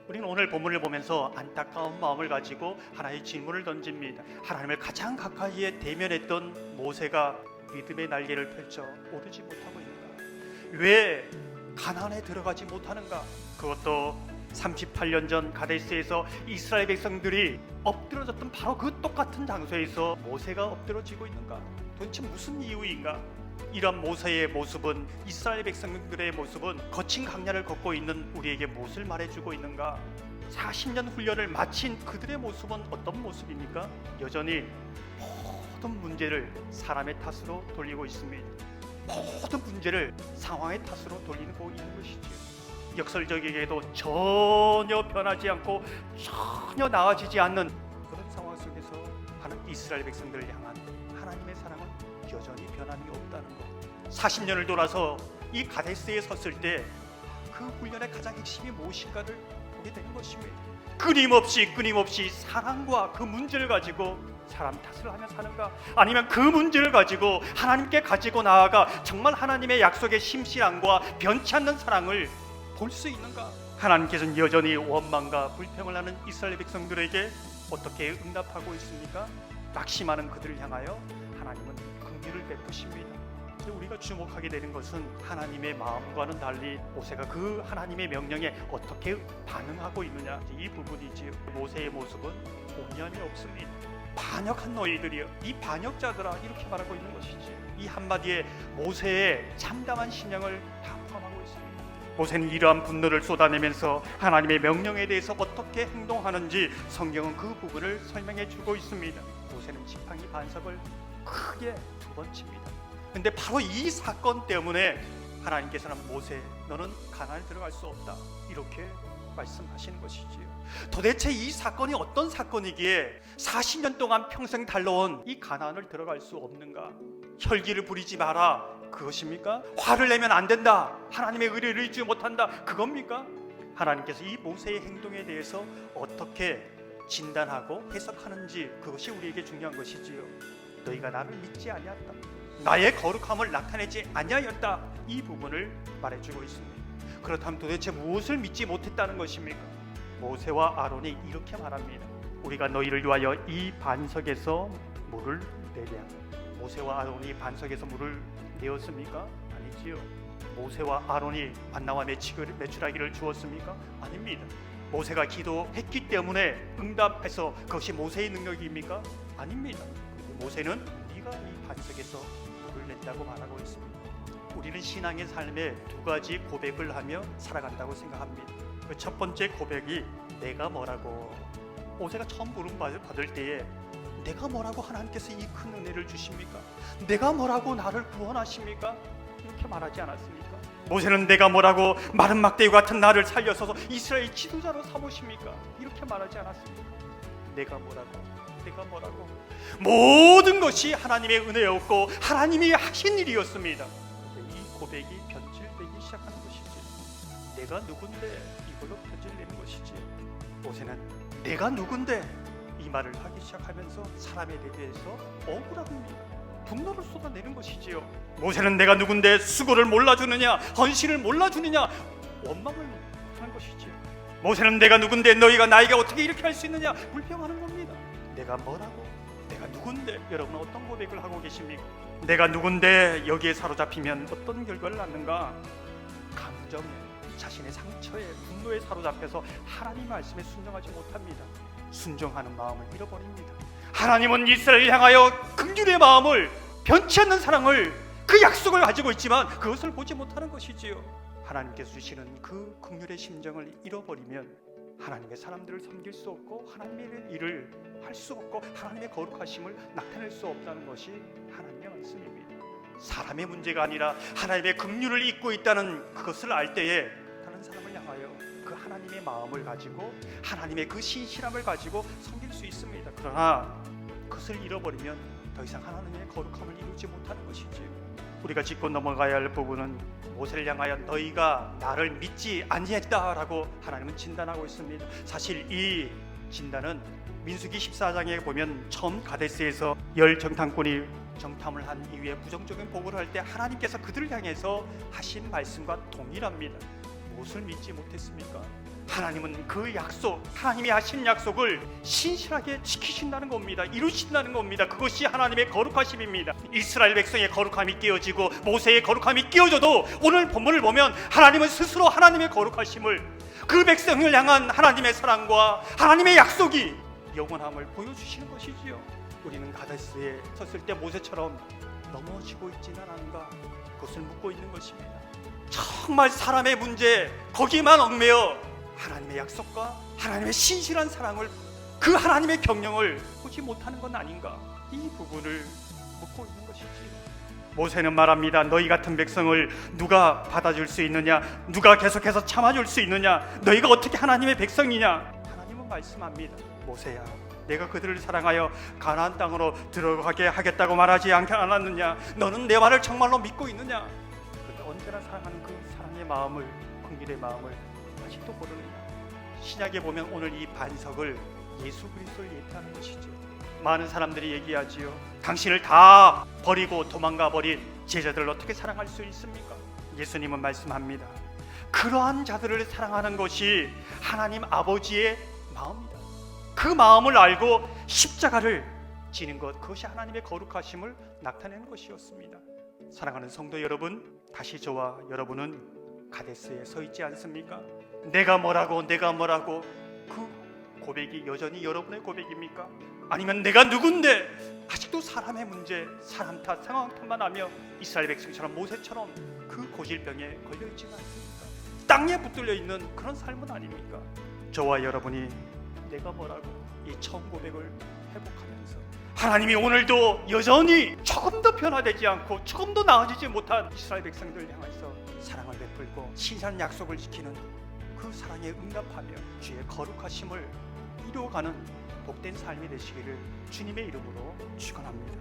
우리는 오늘 본문을 보면서 안타까운 마음을 가지고 하나의 질문을 던집니다. 하나님을 가장 가까이에 대면했던 모세가 믿음의 날개를 펼쳐 오르지 못하고 있는가? 왜 가나안에 들어가지 못하는가? 그것도 38년 전 가데스에서 이스라엘 백성들이 엎드러졌던 바로 그 똑같은 장소에서 모세가 엎드러지고 있는가? 도대체 무슨 이유인가? 이런 모세의 모습은, 이스라엘 백성들의 모습은 거친 강야를 걷고 있는 우리에게 무엇을 말해주고 있는가? 40년 훈련을 마친 그들의 모습은 어떤 모습입니까? 여전히 모든 문제를 사람의 탓으로 돌리고 있습니다. 모든 문제를 상황의 탓으로 돌리고 있는 것이지요. 역설적이게도 전혀 변하지 않고 전혀 나아지지 않는 그런 상황 속에서 이스라엘 백성들을 향한 하나님의 사랑은 여전히 변함이 없다는 것. 40년을 돌아서 이 가데스에 섰을 때 그 훈련의 가장 핵심이 무엇인가를 보게 되는 것입니다. 끊임없이 사랑과 그 문제를 가지고 사람 탓을 하며 사는가? 아니면 그 문제를 가지고 하나님께 가지고 나아가 정말 하나님의 약속의 심실함과 변치 않는 사랑을 볼 수 있는가? 하나님께서는 여전히 원망과 불평을 하는 이스라엘 백성들에게 어떻게 응답하고 있습니까? 낙심하는 그들을 향하여 하나님은 긍휼을 베푸십니다. 우리가 주목하게 되는 것은 하나님의 마음과는 달리 모세가 그 하나님의 명령에 어떻게 반응하고 있느냐, 이 부분이지요. 모세의 모습은 온유함이 없습니다. 반역한 너희들이여, 이 반역자들아, 이렇게 말하고 있는 것이지. 이 한마디에 모세의 참담한 신앙을 다 포함하고 있습니다. 모세는 이러한 분노를 쏟아내면서 하나님의 명령에 대해서 어떻게 행동하는지 성경은 그 부분을 설명해 주고 있습니다. 모세는 지팡이 반석을 크게 2번 칩니다. 근데 바로 이 사건 때문에 하나님께서는 모세, 너는 가나안에 들어갈 수 없다, 이렇게 말씀하시는 것이지요. 도대체 이 사건이 어떤 사건이기에 40년 동안 평생 달려온 이 가나안을 들어갈 수 없는가? 혈기를 부리지 마라, 그것입니까? 화를 내면 안 된다, 하나님의 의를 잊지 못한다, 그겁니까? 하나님께서 이 모세의 행동에 대해서 어떻게 진단하고 해석하는지, 그것이 우리에게 중요한 것이지요. 너희가 나를 믿지 아니하였다, 나의 거룩함을 나타내지 아니하였다, 이 부분을 말해주고 있습니다. 그렇다면 도대체 무엇을 믿지 못했다는 것입니까? 모세와 아론이 이렇게 말합니다. 우리가 너희를 위하여 이 반석에서 물을 내랴. 모세와 아론이 반석에서 물을 내었습니까? 아니지요. 모세와 아론이 만나와 메추라기를 주었습니까? 아닙니다. 모세가 기도했기 때문에 응답해서 그것이 모세의 능력입니까? 아닙니다. 모세는 네가 이 반석에서 물을 냈다고 말하고 있습니다. 우리는 신앙의 삶에 2가지 고백을 하며 살아간다고 생각합니다. 그 첫 번째 고백이 내가 뭐라고. 모세가 처음 부름 받을 때에 내가 뭐라고 하나님께서 이 큰 은혜를 주십니까? 내가 뭐라고 나를 구원하십니까? 이렇게 말하지 않았습니까? 모세는 내가 뭐라고 마른 막대기와 같은 나를 살려서서 이스라엘 지도자로 삼으십니까? 이렇게 말하지 않았습니까? 내가 뭐라고 모든 것이 하나님의 은혜였고 하나님이 하신 일이었습니다. 그런데 이 고백이 변질되기 시작하는 것이지. 내가 누군데, 이걸로 변질되는 것이지. 모세는 내가 누군데 이 말을 하기 시작하면서 사람에 대해서 억울합니다. 분노를 쏟아내는 것이지요. 모세는 내가 누군데 수고를 몰라주느냐, 헌신을 몰라주느냐, 원망을 하는 것이지요. 모세는 내가 누군데 너희가 나에게 어떻게 이렇게 할 수 있느냐, 불평하는 겁니다. 내가 뭐라고, 내가 누군데. 여러분은 어떤 고백을 하고 계십니까? 내가 누군데 여기에 사로잡히면 어떤 결과를 낳는가? 감정에, 자신의 상처에, 분노에 사로잡혀서 하나님 말씀에 순종하지 못합니다. 순종하는 마음을 잃어버립니다. 하나님은 이스라엘을 향하여 긍휼의 마음을, 변치 않는 사랑을, 그 약속을 가지고 있지만 그것을 보지 못하는 것이지요. 하나님께서 주시는 그 긍휼의 심정을 잃어버리면 하나님의 사람들을 섬길 수 없고 하나님의 일을 할 수 없고 하나님의 거룩하심을 나타낼 수 없다는 것이 하나님의 말씀입니다. 사람의 문제가 아니라 하나님의 긍휼을 잊고 있다는 그것을 알 때에 다른 사람을 향하여 그 하나님의 마음을 가지고 하나님의 그 신실함을 가지고 섬길 수 있습니다. 그러나 그것을 잃어버리면 더 이상 하나님의 거룩함을 이루지 못하는 것이지요. 우리가 짚고 넘어가야 할 부분은 모세를 향하여 너희가 나를 믿지 아니했다라고 하나님은 진단하고 있습니다. 사실 이 진단은 민수기 14장에 보면 처음 가데스에서 열 정탐꾼이 정탐을 한 이후에 부정적인 보고를 할 때 하나님께서 그들을 향해서 하신 말씀과 동일합니다. 무엇을 믿지 못했습니까? 하나님은 그 약속, 하나님이 하신 약속을 신실하게 지키신다는 겁니다. 이루신다는 겁니다. 그것이 하나님의 거룩하심입니다. 이스라엘 백성의 거룩함이 끼어지고 모세의 거룩함이 끼어져도 오늘 본문을 보면 하나님은 스스로 하나님의 거룩하심을, 그 백성을 향한 하나님의 사랑과 하나님의 약속이 영원함을 보여주시는 것이지요. 우리는 가데스에 섰을 때 모세처럼 넘어지고 있지는 않은가, 그것을 묻고 있는 것입니다. 정말 사람의 문제 거기만 얽매여 하나님의 약속과 하나님의 신실한 사랑을, 그 하나님의 경영을 보지 못하는 건 아닌가, 이 부분을 묻고 있는 것이지. 모세는 말합니다. 너희 같은 백성을 누가 받아줄 수 있느냐, 누가 계속해서 참아줄 수 있느냐, 너희가 어떻게 하나님의 백성이냐. 하나님은 말씀합니다. 모세야, 내가 그들을 사랑하여 가나안 땅으로 들어가게 하겠다고 말하지 않았느냐? 너는 내 말을 정말로 믿고 있느냐? 그런데 언제나 사랑하는 그 사랑의 마음을, 긍휼의 마음을 아직도 모르느냐? 신약에 보면 오늘 이 반석을 예수 그리스도를 얘기하는 것이죠. 많은 사람들이 얘기하지요. 당신을 다 버리고 도망가 버린 제자들을 어떻게 사랑할 수 있습니까? 예수님은 말씀합니다. 그러한 자들을 사랑하는 것이 하나님 아버지의 마음입니다. 그 마음을 알고 십자가를 지는 것, 그것이 하나님의 거룩하심을 나타내는 것이었습니다. 사랑하는 성도 여러분, 다시 저와 여러분은 가데스에 서 있지 않습니까? 내가 뭐라고 그 고백이 여전히 여러분의 고백입니까? 아니면 내가 누군데 아직도 사람의 문제, 사람 탓, 상황 탓만 하며 이스라엘 백성처럼 모세처럼 그 고질병에 걸려있지는 않습니까? 땅에 붙들려 있는 그런 삶은 아닙니까? 저와 여러분이 내가 뭐라고 이 처음 고백을 회복하면서 하나님이 오늘도 여전히 조금도 변화되지 않고 조금도 나아지지 못한 이스라엘 백성들을 향해서 사랑을 베풀고 신실한 약속을 지키는 그 사랑에 응답하며 주의 거룩하심을 이루어가는 복된 삶이 되시기를 주님의 이름으로 축원합니다.